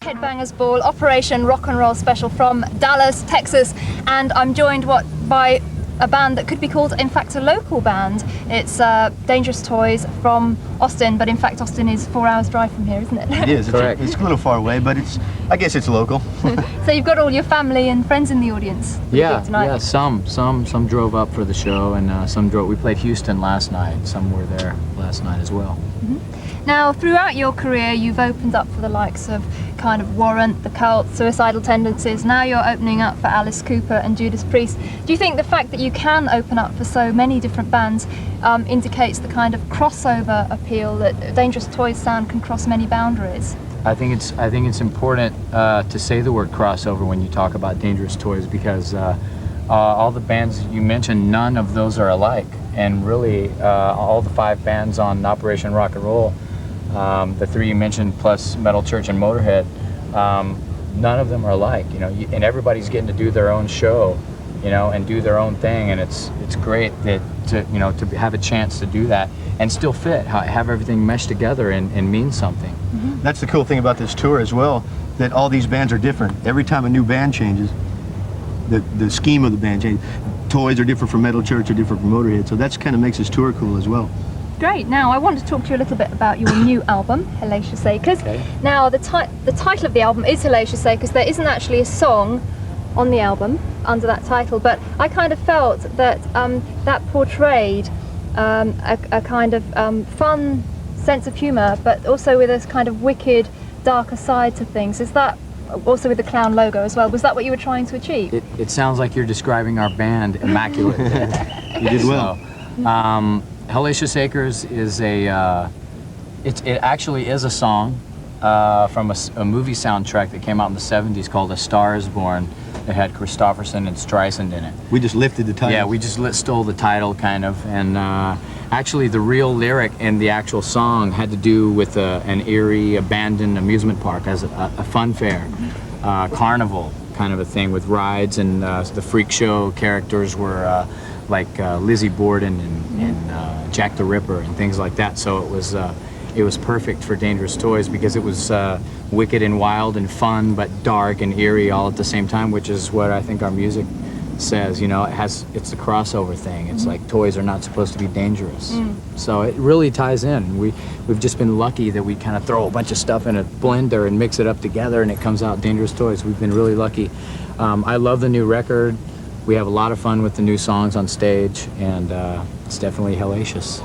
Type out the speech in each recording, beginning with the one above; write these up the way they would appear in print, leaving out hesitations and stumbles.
Headbangers Ball, Operation Rock and Roll Special from Dallas, Texas, and I'm joined by a band that could be called, in fact, a local band. It's Dangerous Toys from Austin, but in fact Austin is 4 hours drive from here, isn't it? It is. Correct. It's a little far away, but I guess it's local. So you've got all your family and friends in the audience? Yeah, some drove up for the show, and some drove. We played Houston last night. Some were there last night as well. Now, throughout your career, you've opened up for the likes of kind of Warrant, The Cult, Suicidal Tendencies. Now you're opening up for Alice Cooper and Judas Priest. Do you think the fact that you can open up for so many different bands indicates the kind of crossover appeal that Dangerous Toys sound can cross many boundaries? I think it's important to say the word crossover when you talk about Dangerous Toys, because all the bands you mentioned, none of those are alike, and really all the 5 bands on Operation Rock and Roll, the 3 you mentioned plus Metal Church and Motorhead, none of them are alike, and everybody's getting to do their own show, and do their own thing, and it's great that to have a chance to do that and still fit, have everything meshed together and mean something. That's the cool thing about this tour as well, that all these bands are different. Every time a new band changes, the scheme of the band changes. Toys are different from Metal Church, are different from Motorhead, so that's kind of makes this tour cool as well. Great. Now I want to talk to you a little bit about your new album, Hellacious Acres. Okay. Now the title of the album is Hellacious Acres. There isn't actually a song on the album under that title, but I kind of felt that that portrayed a kind of fun sense of humour, but also with this kind of wicked, darker side to things. Is that also with the clown logo as well? Was that what you were trying to achieve? It sounds like you're describing our band immaculately. You did well. Hellacious Acres is it actually is a song from a movie soundtrack that came out in the 70s called A Star Is Born. It had Christopherson and Streisand in it. We just lifted the title. Yeah, we just stole the title, kind of, and actually the real lyric in the actual song had to do with an eerie, abandoned amusement park as a fun fair, carnival kind of a thing with rides, and the freak show characters were like Lizzie Borden and Jack the Ripper and things like that. So it was perfect for Dangerous Toys because it was wicked and wild and fun, but dark and eerie all at the same time, which is what I think our music says. It's the crossover thing. It's like toys are not supposed to be dangerous. So it really ties in. We've just been lucky that we kind of throw a bunch of stuff in a blender and mix it up together, and it comes out Dangerous Toys. We've been really lucky. I love the new record. We have a lot of fun with the new songs on stage, and it's definitely hellacious.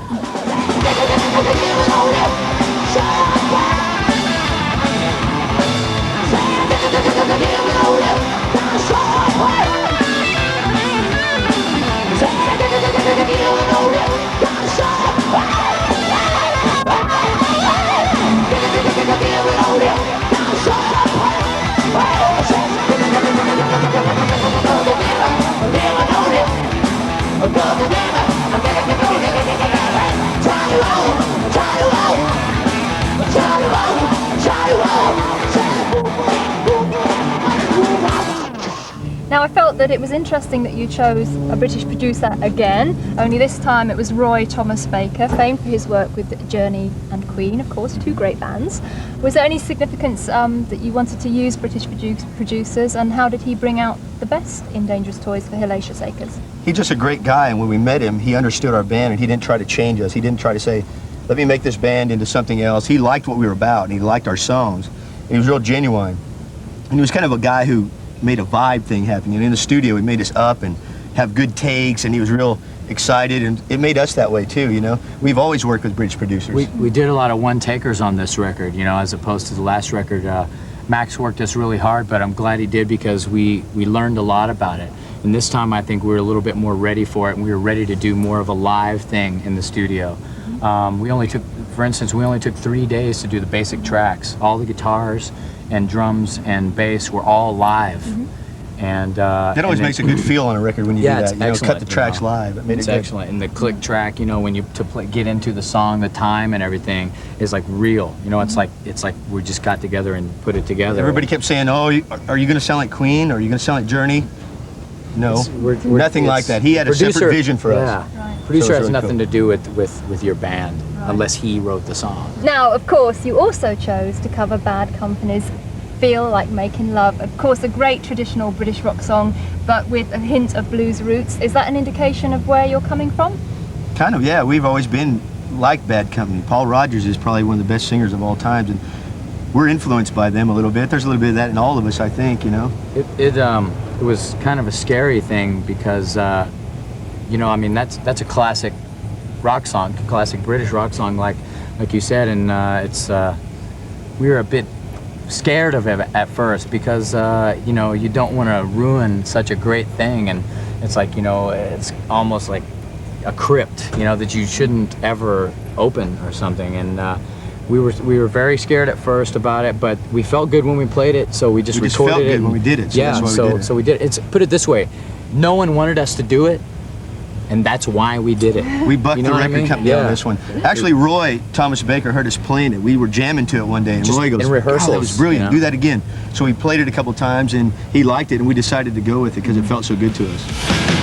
Now I felt that it was interesting that you chose a British producer again, only this time it was Roy Thomas Baker, famed for his work with Journey and Queen, of course, 2 great bands. Was there any significance that you wanted to use British producers, and how did he bring out the best in Dangerous Toys for Hellacious Acres? He's just a great guy, and when we met him, he understood our band, and he didn't try to change us. He didn't try to say, let me make this band into something else. He liked what we were about, and he liked our songs, and he was real genuine. And he was kind of a guy who made a vibe thing happen. And in the studio, he made us up and have good takes, and he was real excited, and it made us that way too, We've always worked with British producers. We did a lot of one-takers on this record, as opposed to the last record. Max worked us really hard, but I'm glad he did because we learned a lot about it. And this time I think we were a little bit more ready for it, and we were ready to do more of a live thing in the studio. For instance, we only took 3 days to do the basic tracks. All the guitars and drums and bass were all live. And that always makes a good feel on a record when you do that. Excellent, cut the tracks live. It made it's it excellent. And the click track, when you get into the song, the time and everything is like real. It's like we just got together and put it together. Everybody kept saying, "Oh, are you going to sound like Queen? Or are you going to sound like Journey?" No, nothing like that. He had a separate vision for us. Producer has nothing to do with your band unless he wrote the song. Now, of course, you also chose to cover Bad Company's Feel Like Making Love. Of course, a great traditional British rock song, but with a hint of blues roots. Is that an indication of where you're coming from? Kind of, yeah. We've always been like Bad Company. Paul Rodgers is probably one of the best singers of all times, and we're influenced by them a little bit. There's a little bit of that in all of us, I think, you know. It was kind of a scary thing because, you know, I mean, that's a classic rock song, classic British rock song, like you said, and we were a bit scared of it at first because, you know, you don't want to ruin such a great thing, and it's like, you know, it's almost like a crypt, you know, that you shouldn't ever open or something, and we were very scared at first about it, but we felt good when we played it, so we just recorded felt it. good when we did it. So yeah, that's why we did it. So we did it. Put it this way, no one wanted us to do it, and that's why we did it. We bucked you know the record company on this one. Actually, Roy Thomas Baker heard us playing it. We were jamming to it one day, and Just Roy goes, in rehearsals, "God, that was brilliant. you know? Do that again." So we played it a couple times, and he liked it, and we decided to go with it because it felt so good to us.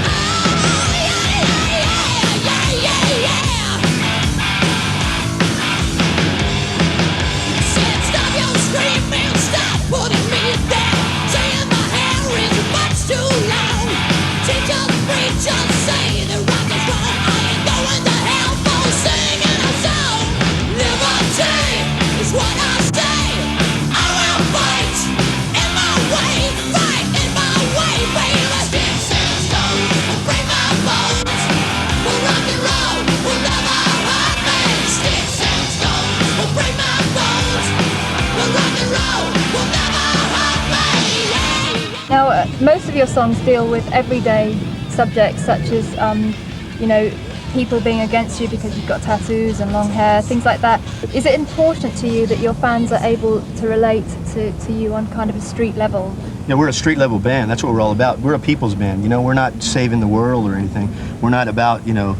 Now, most of your songs deal with everyday subjects such as, you know, people being against you because you've got tattoos and long hair, things like that. Is it important to you that your fans are able to relate to you on kind of a street level? Yeah, we're a street level band. That's what we're all about. We're a people's band. You know, we're not saving the world or anything. We're not about, you know,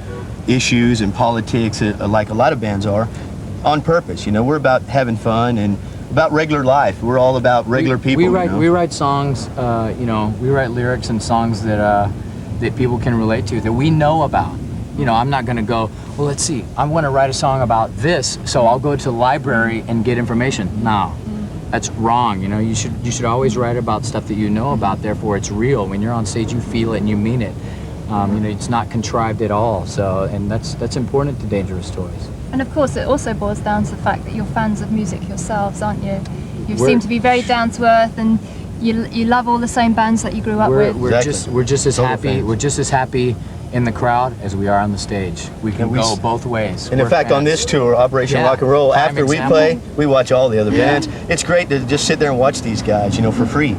issues and politics like a lot of bands are on purpose. You know, we're about having fun and about regular life. We're all about regular people. We write songs, you know, we write lyrics and songs that that people can relate to, that we know about. You know, I'm not going to go, well, let's see, I want to write a song about this, so I'll go to the library and get information. No, that's wrong. You know, you should always write about stuff that you know about, therefore it's real. When you're on stage, you feel it and you mean it. You know, it's not contrived at all. So, and that's important to Dangerous Toys. And of course, it also boils down to the fact that you're fans of music yourselves, aren't you? You seem to be very down to earth, and you love all the same bands that you grew up with. We're just as happy. We're just as happy in the crowd as we are on the stage. We can go both ways. And in fact, on this tour, Operation Rock and Roll, after we play, we watch all the other bands. It's great to just sit there and watch these guys, you know, for free.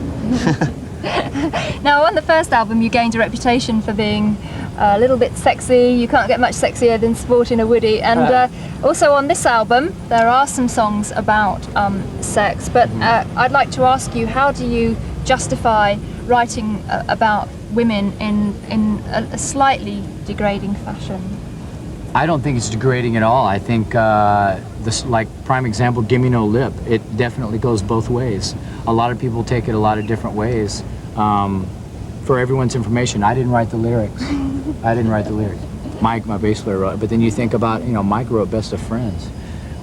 Now, on the first album, you gained a reputation for being a little bit sexy. You can't get much sexier than sporting a Woody. And also on this album, there are some songs about sex. But I'd like to ask you, how do you justify writing about women in a slightly degrading fashion? I don't think it's degrading at all. I think this, like prime example, Gimme No Lip, it definitely goes both ways. A lot of people take it a lot of different ways. For everyone's information, I didn't write the lyrics. I didn't write the lyrics. Mike, my bass player, wrote it. But then you think about, you know, Mike wrote Best of Friends,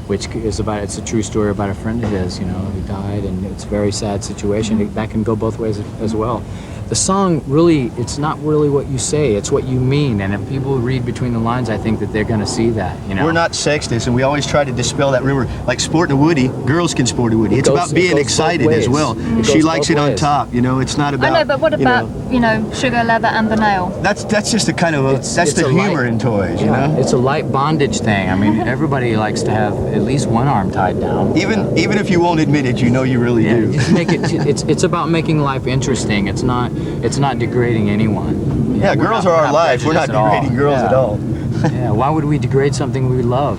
which is about, it's a true story about a friend of his, you know, who died, and it's a very sad situation. That can go both ways as well. The song really, it's not really what you say, it's what you mean, and if people read between the lines, I think that they're going to see that, you know. We're not sexist, and we always try to dispel that rumor. Like sporting a Woody, girls can sport a Woody. It's about being excited as well. She likes it on top, you know, it's not about... I know, but what about, you know, Sugar, Leather and the Nail? That's just a kind of, that's the humor in toys, you know? It's a light bondage thing. I mean, everybody likes to have at least one arm tied down. Even if you won't admit it, you know you really do. Just make it, it's about making life interesting. It's not degrading anyone. Yeah, girls are our life. We're not degrading girls at all. Yeah, why would we degrade something we love?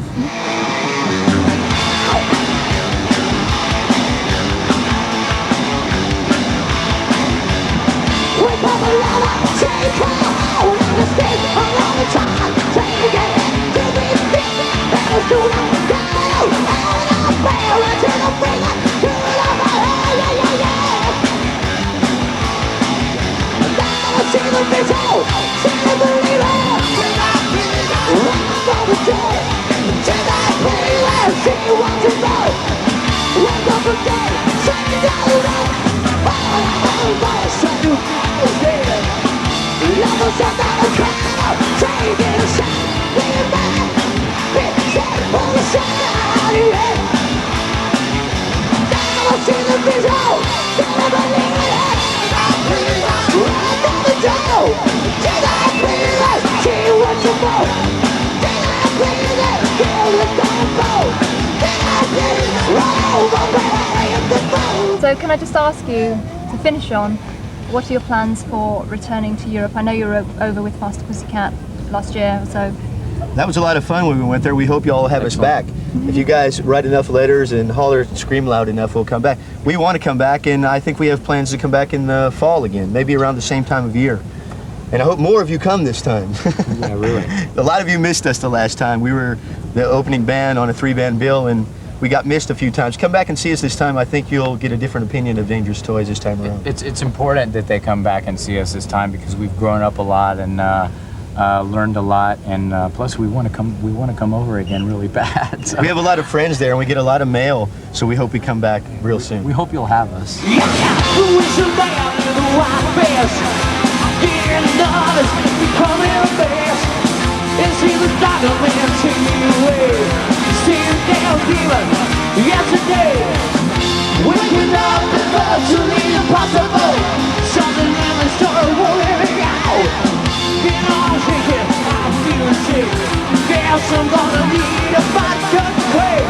So can I just ask you, to finish on, what are your plans for returning to Europe? I know you were over with Faster Pussycat last year, so... That was a lot of fun when we went there. We hope you all have us back. If you guys write enough letters and holler, scream loud enough, we'll come back. We want to come back, and I think we have plans to come back in the fall again, maybe around the same time of year. And I hope more of you come this time. Yeah, really. A lot of you missed us the last time. We were the opening band on a 3-band bill, and we got missed a few times. Come back and see us this time. I think you'll get a different opinion of Dangerous Toys this time around. It's important that they come back and see us this time because we've grown up a lot and learned a lot, and plus we want to come over again really bad. So. We have a lot of friends there, and we get a lot of mail, so we hope we come back real soon. We hope you'll have us. Yesterday, waking up the virtually impossible. Something in the story won't let me out. You know I'm thinking, I'm feeling sick. Guess I'm gonna need a vodka quick.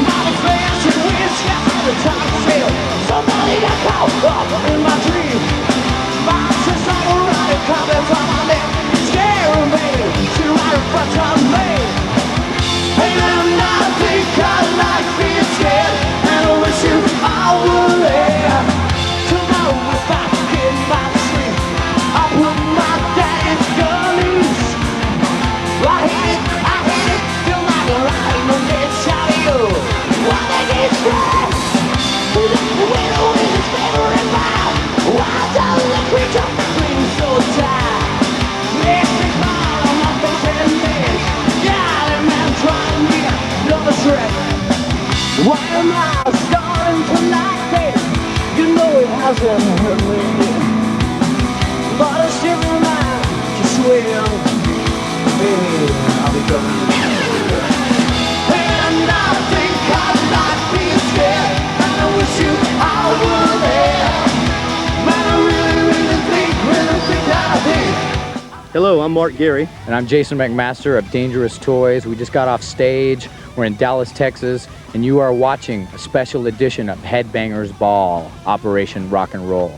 Mama fast and whiskey on the top rail. Somebody got caught up in my dream. My sister already coming from my neck, scaring me. She right in front of me. And I'm not because like being scared, and I wish you all were there. Tomorrow if I get my sleep, I'll put my daddy's gullies. I hate it, feel like a ride in the dead shot of you. Why they get stressed? Who's the widow in his favorite mouth? Why does the creature feel so tight? Makes me cry on my face and bed. God, a man trying me another trick. Why am I starting to like this? You know it hasn't hurt me, but I still remind just wait. Baby, I'll be coming. And I think I'd like being scared, and I wish you all were there. Man, I really think that I did. Hello, I'm Mark Gary. And I'm Jason McMaster of Dangerous Toys. We just got off stage. We're in Dallas, Texas, and you are watching a special edition of Headbangers Ball, Operation Rock and Roll.